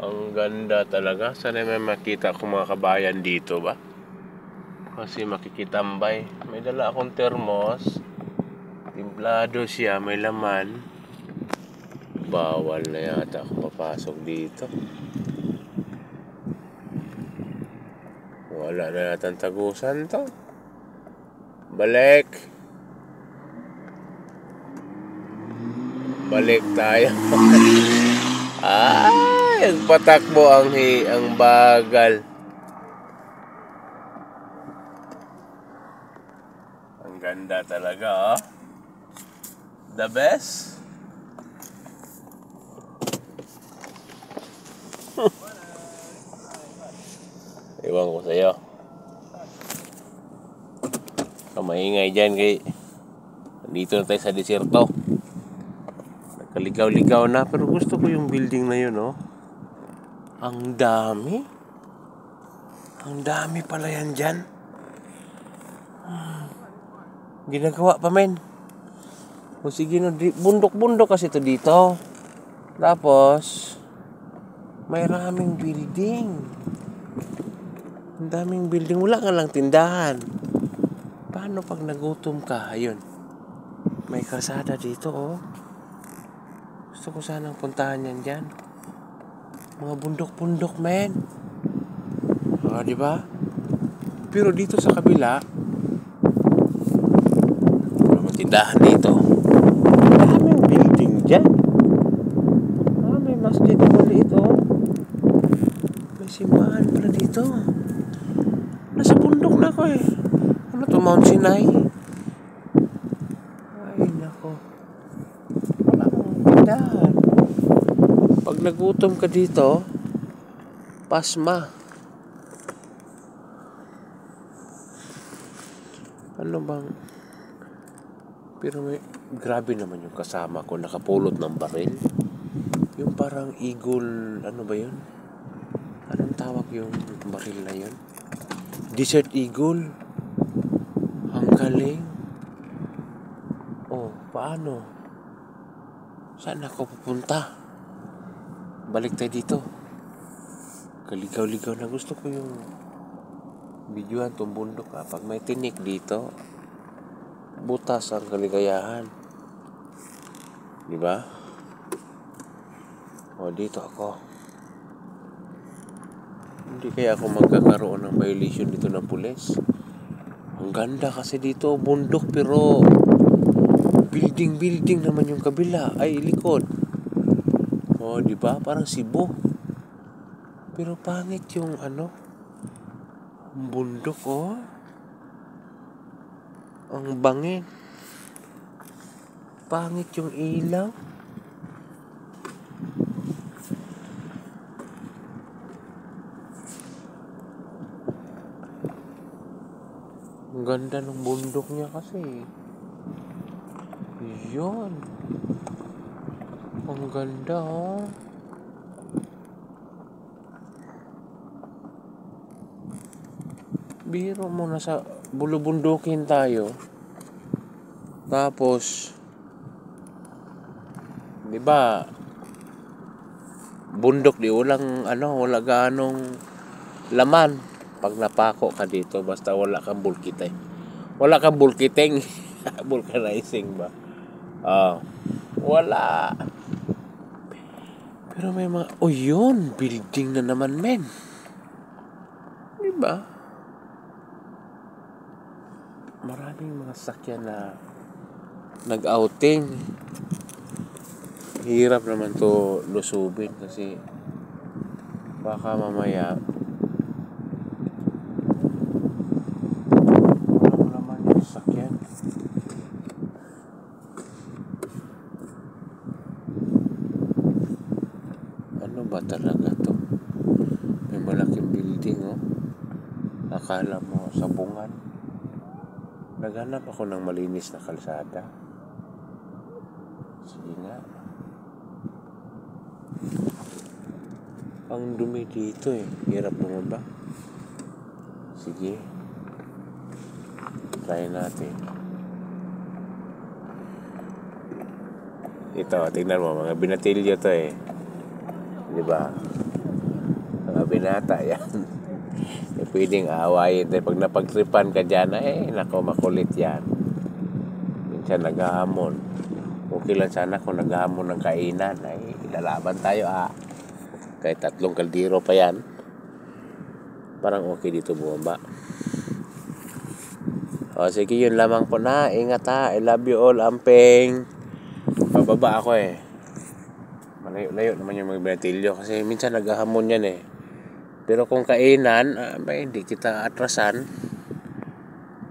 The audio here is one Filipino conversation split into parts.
Ang ganda talaga. Sana may makita akong mga kabayan dito ba? Kasi makikitambay. May dala akong termos. Timplado siya, may laman. Bawal na yata ako papasok dito. Wala na yata tagusan to. Balik. Balik tayo. Ay, patakbo ang bagal. Ang ganda talaga, oh. The best. Iwan ko sa'yo. Maingay dyan kay dito na tayo sa desierto. Nagkaligaw-ligaw na, pero gusto ko yung building na yun, oh. Ang dami. Ang dami pala yan dyan. Ginagawa pa, men. O sige, no, bundok-bundok kasi ito dito. Tapos may raming building. Ang daming building. Wala nga lang tindahan. Paano pag nagutom ka? Ayun. May kalsada dito, oh. Gusto ko sanang puntahan yan dyan. Mga bundok-bundok, men. O, diba? Pero dito sa kabila, may tindahan dito. Daming building dyan. May masjid na maliit, oh. May simbahan pala dito. Nasa bundok na ako, eh. Ano to, Mount Sinai? Ay, nako. Wala akong tindahan. Pag nagutom ka dito, pasma. Ano bang... Pero may... Grabe naman yung kasama ko. Nakapulot ng baril. Yung parang eagle... Ano ba yun? Anong tawag yung baril na yun? Desert Eagle. Ang galing. Oh, paano? Saan ako pupunta? Balik tayo dito. Kaligaw-ligaw na. Gusto ko yung videohan tong bundok, ha. Pag may tinik dito, butas ang kaligayahan. Diba? O, dito ako. Hindi kaya ako magkakaroon ng violation dito ng pulis. Ang ganda kasi dito, bundok, pero building naman yung kabila. Ay, likod. O, diba? Parang Cebu. Pero pangit yung ano, bundok, oh. Ang bangin. Pangit yung ilaw. Ang ganda ng bundok niya kasi. Yun. Ang ganda, oh. Biro mo, nasa bulubundukin tayo. Tapos, di ba, bundok di walang wala ganong laman pag napako ka dito, basta wala kang bulkiteng. Wala kang bulkiteng. Vulcanizing ba? Wala. Pero may mga, yun, building na naman, men. Di ba? Maraming mga sakyan na nag-outing. Hirap naman to lusubin kasi baka mamaya walang naman yung sakyan. Ano ba talaga to? May malaking building, oh. Akala mo sabungan. Naghanap ako ng malinis na kalsada. Sige nga. Ang dumi dito, eh. Hirap naman ba? Sige. Try natin. Ito, tingnan mo. Mga binatilyo to, eh. Diba? Mga binata yan. Pwedeng awayin. Pag napagtripan ka dyan, nako, makulit yan. Minsan naghahamon. Okay lang sana kung naghahamon ng kainan. Lalaban tayo Kahit 3 kaldero pa yan. Parang okay dito bumaba. Sige, yun lamang po na. Ingat I love you all, amping. Pababa ako Malayo-layo naman yung mga binatilyo. Kasi minsan naghahamon yan Pero kung kainan, hindi kita atrasan.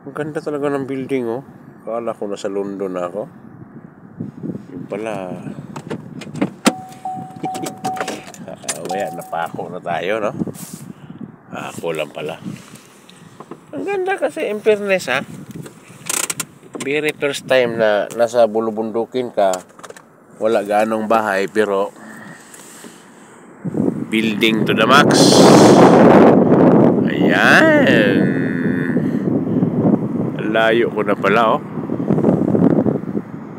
Ang ganda talaga ng building Kala ko nasa London na ako. Yung pala. Maya, napako na tayo, no? Ako lang pala. Ang ganda kasi, in fairness, very first time na nasa bulubundukin ka, wala ganong bahay, pero building to the max. Ayan. Layo ko na pala,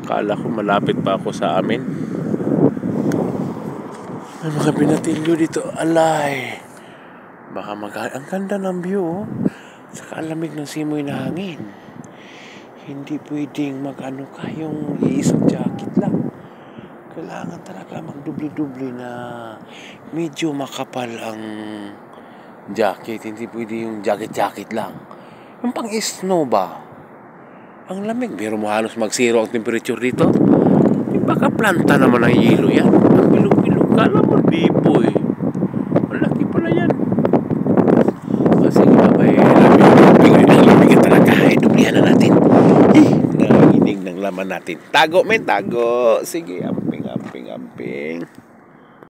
Kala ko malapit pa ako sa amin. May mga binatilyo dito. Alay. Baka ang ganda ng view, Saka ang lamig ng simoy na hangin. Hindi pwedeng yung iisang jacket lang. Kailangan talaga magdubli-dubli na medyo makapal ang jacket. Hindi pwede yung jacket lang. Yung pang-snow ba? Ang lamig. Pero mo halos mag-zero ang temperature dito. Baka planta naman ang yelo yan. Ang bilog-bilog. Kala mo lipo Malaki pala yan. Sige babay. Lamig talaga. Dublihan na natin. Nanginig ng laman natin. Tago, men. Tago. Sige.